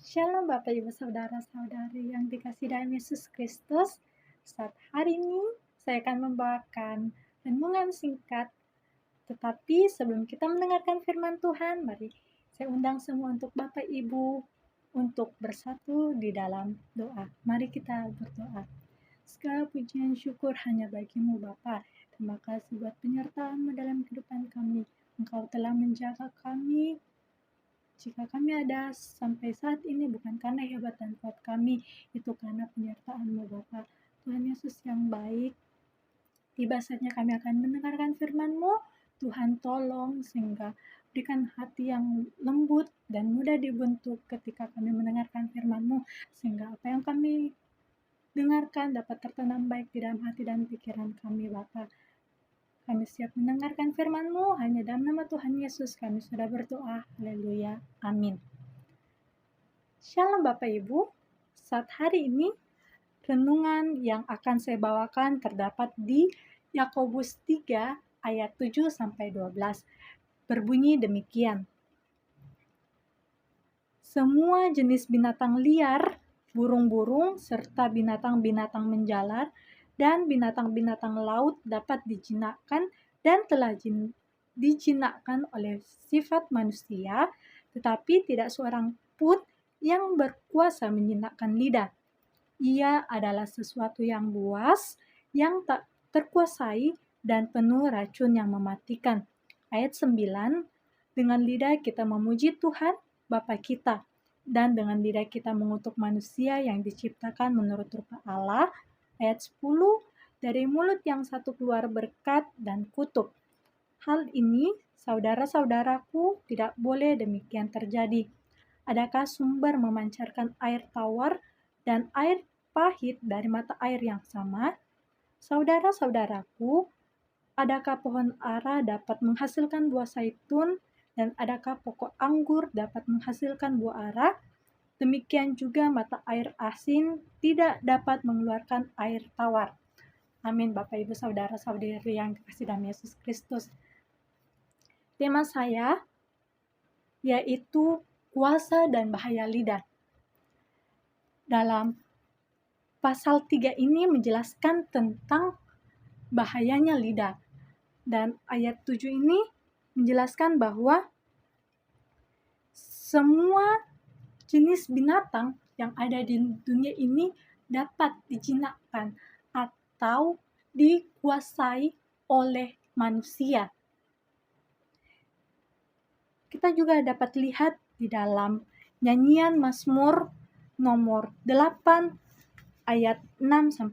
Shalom Bapak Ibu Saudara-saudari yang dikasihi dalam Yesus Kristus. Saat hari ini saya akan membawakan renungan singkat. Tetapi sebelum kita mendengarkan firman Tuhan, mari saya undang semua untuk Bapak Ibu untuk bersatu di dalam doa. Mari kita berdoa. Segala pujian syukur hanya bagimu Bapa. Terima kasih buat penyertaan-Mu dalam kehidupan kami. Engkau telah menjaga kami. Jika kami ada sampai saat ini bukan karena hebat dan kuat kami, itu karena penyertaan-Mu Bapa. Tuhan Yesus yang baik, tiba saatnya kami akan mendengarkan firman-Mu. Tuhan tolong sehingga berikan hati yang lembut dan mudah dibentuk ketika kami mendengarkan firman-Mu, sehingga apa yang kami dengarkan dapat tertanam baik di dalam hati dan pikiran kami Bapa. Kami siap mendengarkan firman-Mu, hanya dalam nama Tuhan Yesus kami sudah berdoa. Haleluya. Amin. Shalom Bapak Ibu, saat hari ini renungan yang akan saya bawakan terdapat di Yakobus 3 ayat 7-12. Berbunyi demikian. Semua jenis binatang liar, burung-burung, serta binatang-binatang menjalar, dan binatang-binatang laut dapat dijinakkan dan telah dijinakkan oleh sifat manusia, tetapi tidak seorang pun yang berkuasa menjinakkan lidah. Ia adalah sesuatu yang buas, yang tak terkuasai, dan penuh racun yang mematikan. Ayat 9, dengan lidah kita memuji Tuhan, Bapa kita, dan dengan lidah kita mengutuk manusia yang diciptakan menurut rupa Allah. Ayat 10, dari mulut yang satu keluar berkat dan kutuk. Hal ini, saudara-saudaraku, tidak boleh demikian terjadi. Adakah sumber memancarkan air tawar dan air pahit dari mata air yang sama? Saudara-saudaraku, adakah pohon ara dapat menghasilkan buah zaitun dan adakah pokok anggur dapat menghasilkan buah ara? Demikian juga mata air asin tidak dapat mengeluarkan air tawar. Amin Bapak Ibu Saudara-saudari yang dikasihi dalam Yesus Kristus. Tema saya yaitu kuasa dan bahaya lidah. Dalam pasal 3 ini menjelaskan tentang bahayanya lidah. Dan ayat 7 ini menjelaskan bahwa semua jenis binatang yang ada di dunia ini dapat dijinakkan atau dikuasai oleh manusia. Kita juga dapat lihat di dalam nyanyian Mazmur nomor 8 ayat 6-8.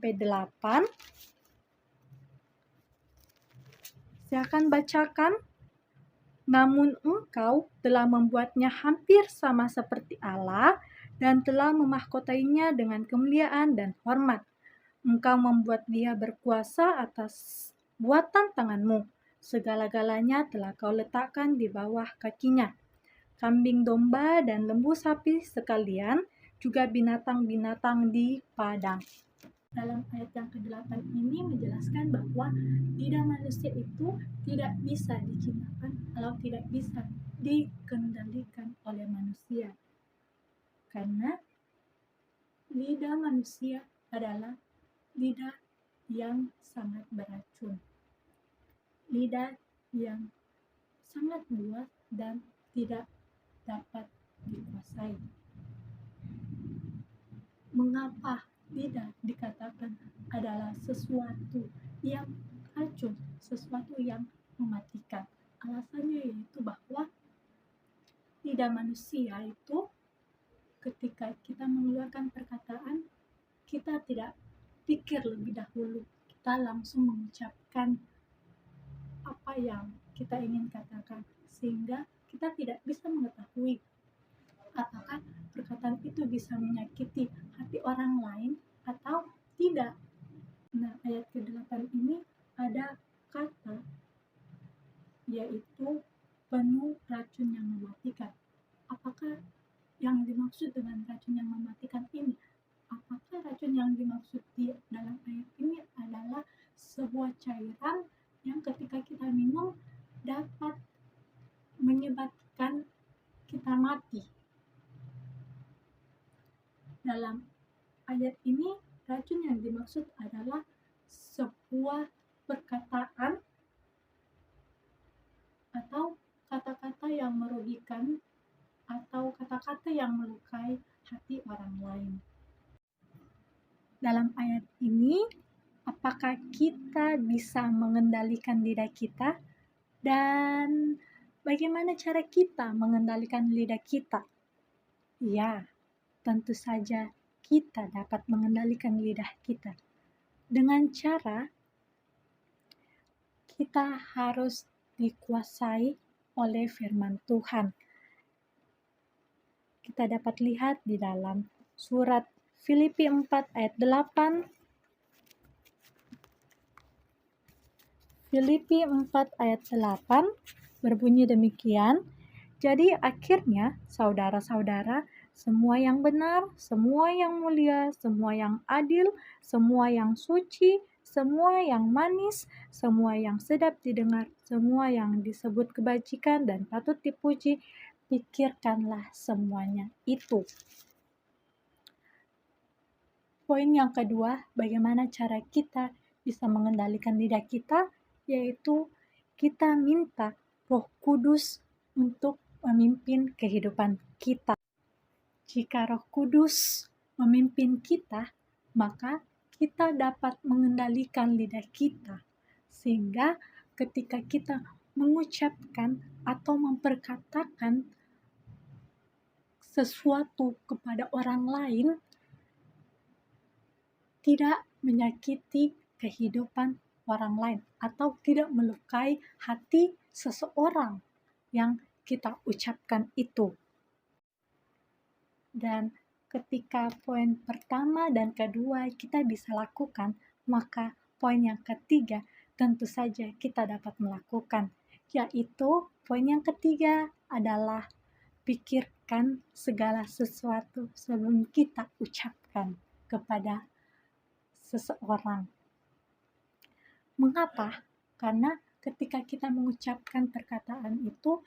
Saya akan bacakan. Namun engkau telah membuatnya hampir sama seperti Allah dan telah memahkotainya dengan kemuliaan dan hormat. Engkau membuat dia berkuasa atas buatan tanganmu. Segala-galanya telah kau letakkan di bawah kakinya. Kambing domba dan lembu sapi sekalian, juga binatang-binatang di padang. Dalam ayat yang ke-8 ini menjelaskan bahwa lidah manusia itu tidak bisa dijinakkan atau tidak bisa dikendalikan oleh manusia. Karena lidah manusia adalah lidah yang sangat beracun. Lidah yang sangat buas dan tidak dapat dikuasai. Mengapa lidah dikatakan adalah sesuatu yang racun, sesuatu yang mematikan? Alasannya yaitu bahwa lidah manusia itu ketika kita mengeluarkan perkataan, kita tidak pikir lebih dahulu, kita langsung mengucapkan apa yang kita ingin katakan, sehingga kita tidak bisa mengetahui apakah perkataan itu bisa menyakiti hati orang lain atau tidak. Nah, ayat ke-8 ini ada kata yaitu penuh racun yang mematikan. Apakah yang dimaksud dengan racun yang mematikan ini? Apakah racun yang dimaksud di dalam ayat ini adalah sebuah cairan yang ketika kita minum dapat menyebabkan kita mati? Dalam ayat ini, racun yang dimaksud adalah sebuah perkataan atau kata-kata yang merugikan atau kata-kata yang melukai hati orang lain. Dalam ayat ini, apakah kita bisa mengendalikan lidah kita? Dan bagaimana cara kita mengendalikan lidah kita? Ya, tentu saja kita dapat mengendalikan lidah kita. Dengan cara kita harus dikuasai oleh firman Tuhan. Kita dapat lihat di dalam surat Filipi 4 ayat 8. Filipi 4 ayat 8 berbunyi demikian. Jadi akhirnya saudara-saudara, semua yang benar, semua yang mulia, semua yang adil, semua yang suci, semua yang manis, semua yang sedap didengar, semua yang disebut kebajikan dan patut dipuji, pikirkanlah semuanya itu. Poin yang kedua, bagaimana cara kita bisa mengendalikan lidah kita, yaitu kita minta Roh Kudus untuk memimpin kehidupan kita. Jika Roh Kudus memimpin kita, maka kita dapat mengendalikan lidah kita, sehingga ketika kita mengucapkan atau memperkatakan sesuatu kepada orang lain, tidak menyakiti kehidupan orang lain atau tidak melukai hati seseorang yang kita ucapkan itu. Dan ketika poin pertama dan kedua kita bisa lakukan, maka poin yang ketiga tentu saja kita dapat melakukan, yaitu poin yang ketiga adalah pikirkan segala sesuatu sebelum kita ucapkan kepada seseorang. Mengapa? Karena ketika kita mengucapkan perkataan itu,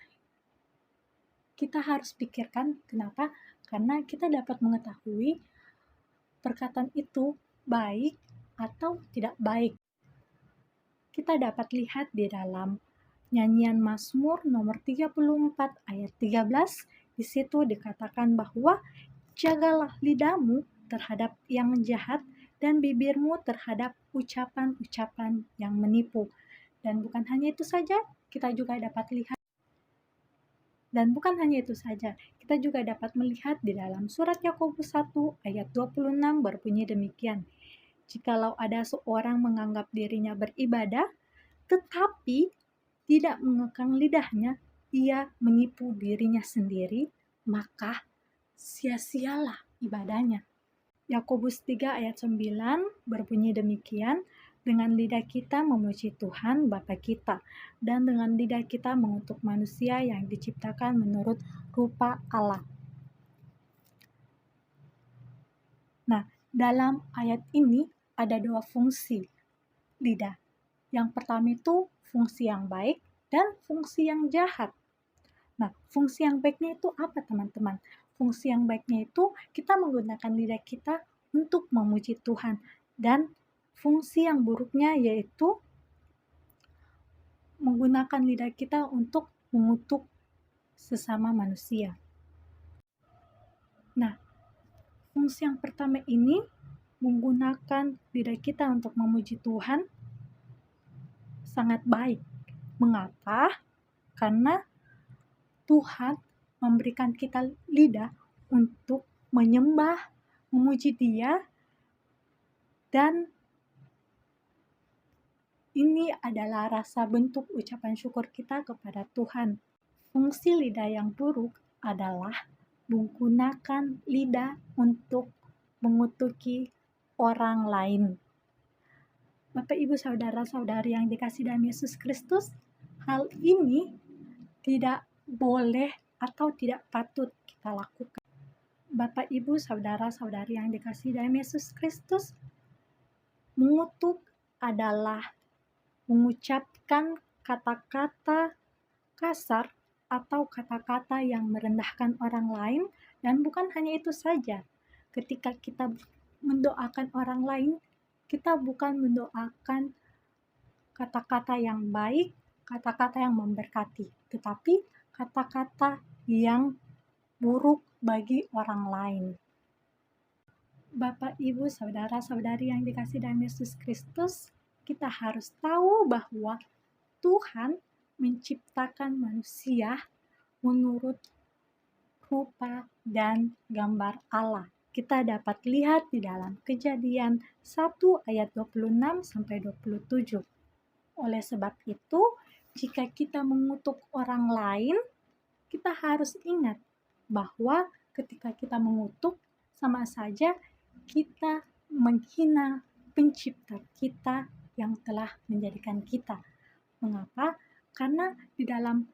kita harus pikirkan kenapa? Karena kita dapat mengetahui perkataan itu baik atau tidak baik. Kita dapat lihat di dalam nyanyian Mazmur nomor 34 ayat 13, di situ dikatakan bahwa jagalah lidahmu terhadap yang jahat dan bibirmu terhadap ucapan-ucapan yang menipu. Dan bukan hanya itu saja, kita juga dapat lihat. Dan bukan hanya itu saja, kita juga dapat melihat di dalam surat Yakobus 1 ayat 26 berbunyi demikian. Jikalau ada seorang menganggap dirinya beribadah, tetapi tidak mengekang lidahnya, ia menipu dirinya sendiri, maka sia-sialah ibadahnya. Yakobus 3 ayat 9 berbunyi demikian, dengan lidah kita memuji Tuhan Bapa kita, dan dengan lidah kita mengutuk manusia yang diciptakan menurut rupa Allah. Nah, dalam ayat ini ada dua fungsi lidah. Yang pertama itu fungsi yang baik dan fungsi yang jahat. Nah, fungsi yang baiknya itu apa, teman-teman? Fungsi yang baiknya itu kita menggunakan lidah kita untuk memuji Tuhan, dan fungsi yang buruknya yaitu menggunakan lidah kita untuk mengutuk sesama manusia. Nah, fungsi yang pertama ini menggunakan lidah kita untuk memuji Tuhan sangat baik. Mengapa? Karena Tuhan memberikan kita lidah untuk menyembah, memuji Dia, dan ini adalah rasa bentuk ucapan syukur kita kepada Tuhan. Fungsi lidah yang buruk adalah menggunakan lidah untuk mengutuki orang lain. Bapak, Ibu, Saudara-saudari yang dikasihi dalam Yesus Kristus, hal ini tidak boleh atau tidak patut kita lakukan. Bapak, Ibu, Saudara-saudari yang dikasihi dalam Yesus Kristus, mengutuk adalah mengucapkan kata-kata kasar atau kata-kata yang merendahkan orang lain, dan bukan hanya itu saja. ketika kita mendoakan orang lain, kita bukan mendoakan kata-kata yang baik, kata-kata yang memberkati, tetapi kata-kata yang buruk bagi orang lain. Bapak, Ibu, saudara-saudari yang dikasihi dalam Yesus Kristus, kita harus tahu bahwa Tuhan menciptakan manusia menurut rupa dan gambar Allah. Kita dapat lihat di dalam Kejadian 1 ayat 26-27. Oleh sebab itu, jika kita mengutuk orang lain, kita harus ingat bahwa ketika kita mengutuk, sama saja kita menghina pencipta kita yang telah menjadikan kita. Mengapa? Karena di dalam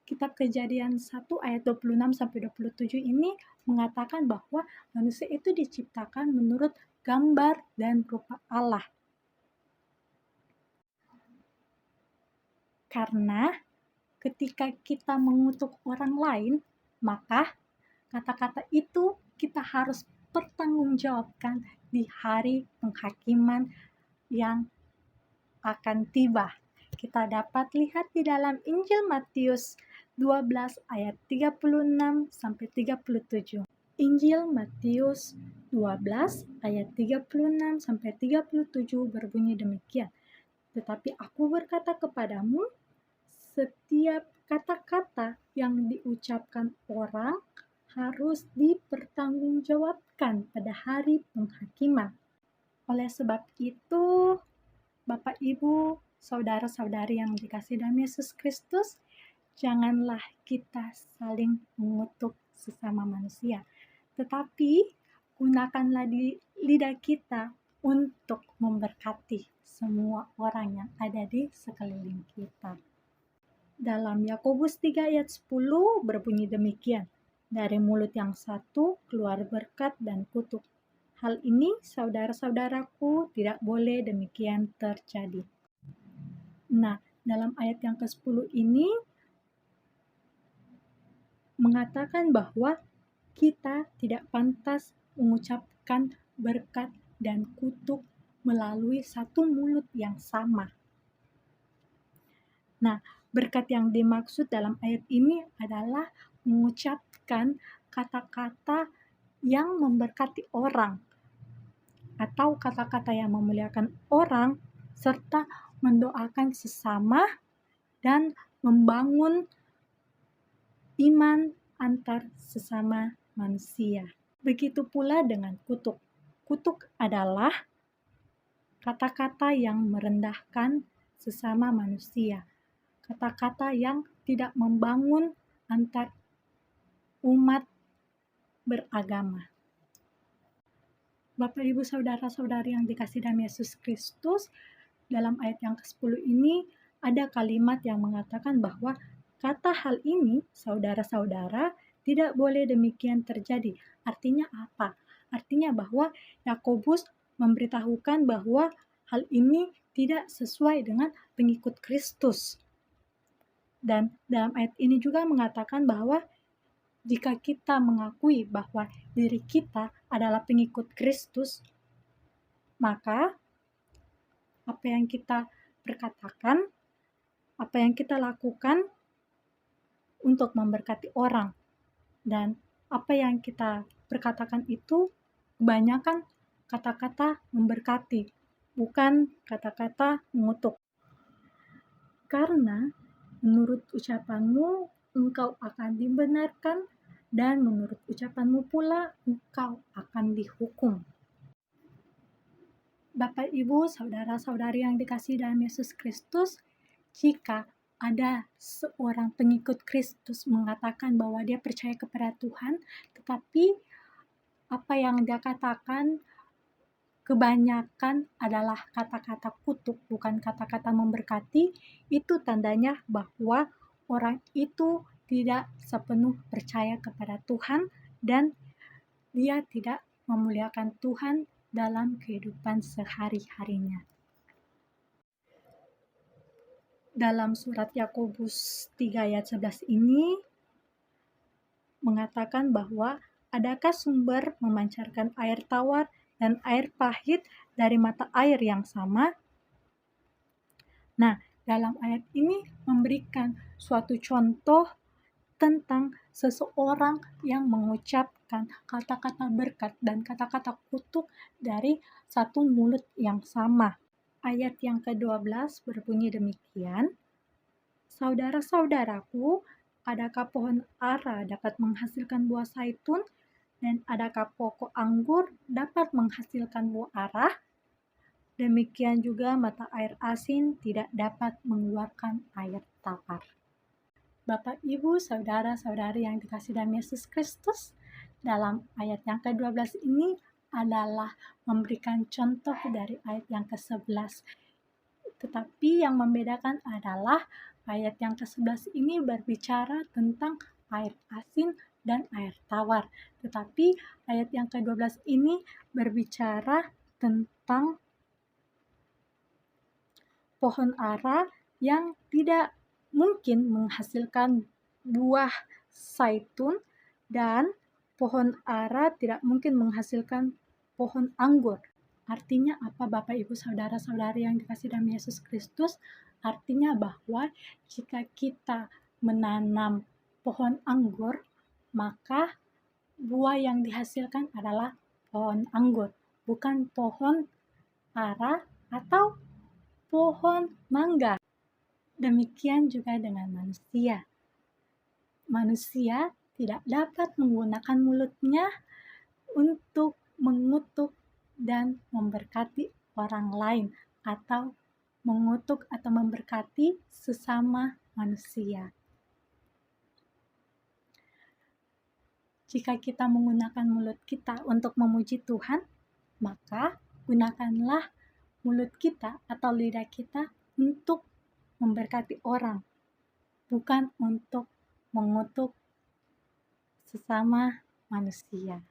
kitab Kejadian 1 ayat 26-27 ini mengatakan bahwa manusia itu diciptakan menurut gambar dan rupa Allah. Karena ketika kita mengutuk orang lain, maka kata-kata itu kita harus pertanggungjawabkan di hari penghakiman yang akan tiba. Kita dapat lihat di dalam Injil Matius 12 ayat 36-37. Injil Matius 12 ayat 36-37 berbunyi demikian. Tetapi aku berkata kepadamu, setiap kata-kata yang diucapkan orang harus dipertanggungjawabkan pada hari penghakiman. Oleh sebab itu, Bapak, Ibu, saudara-saudari yang dikasihi dalam Yesus Kristus, janganlah kita saling mengutuk sesama manusia, tetapi gunakanlah lidah kita untuk memberkati semua orang yang ada di sekeliling kita. Dalam Yakobus 3 ayat 10 berbunyi demikian, dari mulut yang satu keluar berkat dan kutuk. Hal ini, saudara-saudaraku, tidak boleh demikian terjadi. Nah, dalam ayat yang ke-10 ini mengatakan bahwa kita tidak pantas mengucapkan berkat dan kutuk melalui satu mulut yang sama. Nah, berkat yang dimaksud dalam ayat ini adalah mengucapkan kata-kata yang memberkati orang atau kata-kata yang memuliakan orang serta mendoakan sesama dan membangun iman antar sesama manusia. Begitu pula dengan kutuk. Kutuk adalah kata-kata yang merendahkan sesama manusia. Kata-kata yang tidak membangun antar umat beragama. Bapak, Ibu, saudara-saudari yang dikasihi dalam Yesus Kristus, dalam ayat yang ke-10 ini ada kalimat yang mengatakan bahwa kata hal ini, saudara-saudara, tidak boleh demikian terjadi. Artinya apa? Artinya bahwa Yakobus memberitahukan bahwa hal ini tidak sesuai dengan pengikut Kristus. Dan dalam ayat ini juga mengatakan bahwa jika kita mengakui bahwa diri kita adalah pengikut Kristus, maka apa yang kita perkatakan, apa yang kita lakukan untuk memberkati orang, dan apa yang kita perkatakan itu kebanyakan kata-kata memberkati, bukan kata-kata mengutuk. Karena menurut ucapanmu engkau akan dibenarkan, dan menurut ucapanmu pula engkau akan dihukum. Bapak, Ibu, saudara-saudari yang dikasihi dalam Yesus Kristus, jika ada seorang pengikut Kristus mengatakan bahwa dia percaya kepada Tuhan, tetapi apa yang dia katakan kebanyakan adalah kata-kata kutuk, bukan kata-kata memberkati, itu tandanya bahwa orang itu tidak sepenuh percaya kepada Tuhan dan dia tidak memuliakan Tuhan dalam kehidupan sehari-harinya. Dalam surat Yakobus 3 ayat 11 ini mengatakan bahwa adakah sumber memancarkan air tawar dan air pahit dari mata air yang sama? Nah, dalam ayat ini memberikan suatu contoh tentang seseorang yang mengucapkan kata-kata berkat dan kata-kata kutuk dari satu mulut yang sama. Ayat yang ke-12 berbunyi demikian, "Saudara-saudaraku, adakah pohon ara dapat menghasilkan buah zaitun, dan adakah pokok anggur dapat menghasilkan buah arah? Demikian juga mata air asin tidak dapat mengeluarkan air tawar." Bapak, Ibu, saudara-saudari yang dikasihi dalam Yesus Kristus, dalam ayat yang ke-12 ini adalah memberikan contoh dari ayat yang ke-11. Tetapi yang membedakan adalah ayat yang ke-11 ini berbicara tentang air asin dan air tawar. Tetapi ayat yang ke-12 ini berbicara tentang pohon ara yang tidak mungkin menghasilkan buah zaitun, dan pohon ara tidak mungkin menghasilkan pohon anggur. Artinya apa, Bapak, Ibu, saudara-saudari yang dikasihi dalam Yesus Kristus? Artinya bahwa jika kita menanam pohon anggur, maka buah yang dihasilkan adalah pohon anggur, bukan pohon ara atau pohon mangga. Demikian juga dengan manusia. Manusia tidak dapat menggunakan mulutnya untuk mengutuk dan memberkati orang lain, atau mengutuk atau memberkati sesama manusia. Jika kita menggunakan mulut kita untuk memuji Tuhan, maka gunakanlah mulut kita atau lidah kita untuk memberkati orang, bukan untuk mengutuk sesama manusia.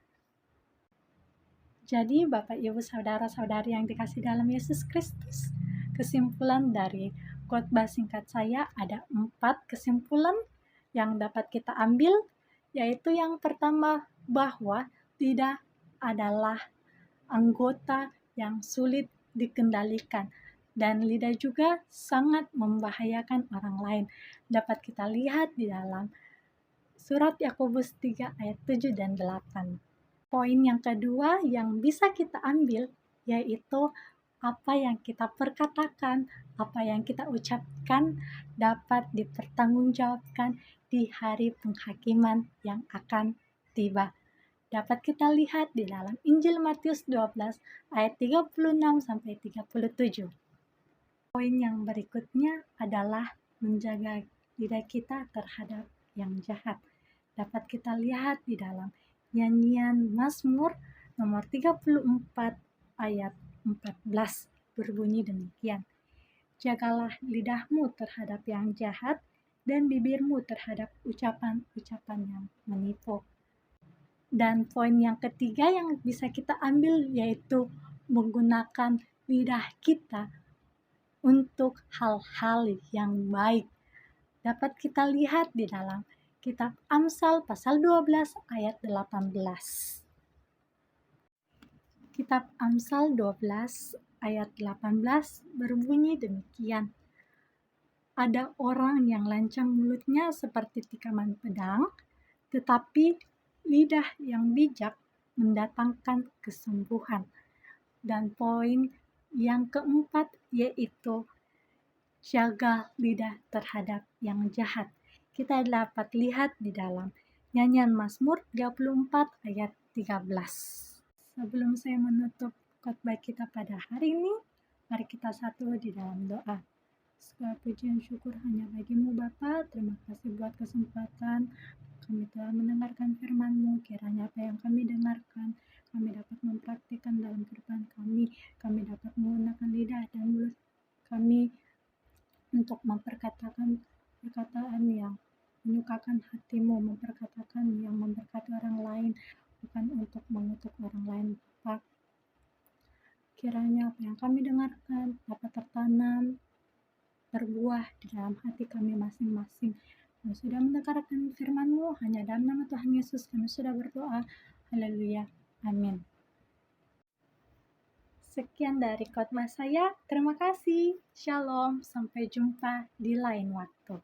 Jadi, Bapak, Ibu, saudara-saudari yang dikasihi dalam Yesus Kristus, kesimpulan dari khotbah singkat saya ada 4 kesimpulan yang dapat kita ambil, yaitu yang pertama, bahwa lidah adalah anggota yang sulit dikendalikan, dan lidah juga sangat membahayakan orang lain. Dapat kita lihat di dalam surat Yakobus 3 ayat 7 dan 8. Poin yang kedua yang bisa kita ambil yaitu apa yang kita perkatakan, apa yang kita ucapkan dapat dipertanggungjawabkan di hari penghakiman yang akan tiba. Dapat kita lihat di dalam Injil Matius 12 ayat 36 sampai 37. Poin yang berikutnya adalah menjaga lidah kita terhadap yang jahat. Dapat kita lihat di dalam nyanyian Mazmur nomor 34 ayat 14 berbunyi demikian, "Jagalah lidahmu terhadap yang jahat dan bibirmu terhadap ucapan-ucapan yang menipu." Dan poin yang ketiga yang bisa kita ambil yaitu menggunakan lidah kita untuk hal-hal yang baik. Dapat kita lihat di dalam kitab Amsal pasal 12 ayat 18. Kitab Amsal 12 ayat 18 berbunyi demikian, "Ada orang yang lancang mulutnya seperti tikaman pedang, tetapi lidah yang bijak mendatangkan kesembuhan." Dan poin yang keempat yaitu jaga lidah terhadap yang jahat. Kita dapat lihat di dalam nyanyian Mazmur 34 ayat 13. Sebelum saya menutup khotbah kita pada hari ini, mari kita satu di dalam doa. Segala pujian syukur hanya bagimu Bapa. Terima kasih buat kesempatan kami telah mendengarkan firman-Mu. Kiranya apa yang kami dengarkan, kami dapat mempraktikkan dalam kehidupan kami. Kami dapat menggunakan lidah dan mulut kami untuk memperkatakan perkataan yang menyukakan hati-Mu, memperkatakan yang memberkati orang lain, bukan untuk mengutuk orang lain, Bapak. Kiranya apa yang kami dengarkan dapat tertanam, berbuah di dalam hati kami masing-masing, Kami sudah mendengarkan firman-Mu, hanya dalam nama Tuhan Yesus kami sudah berdoa. Haleluya. Amin. Sekian dari khotbah saya. Terima kasih. Shalom. Sampai jumpa di lain waktu.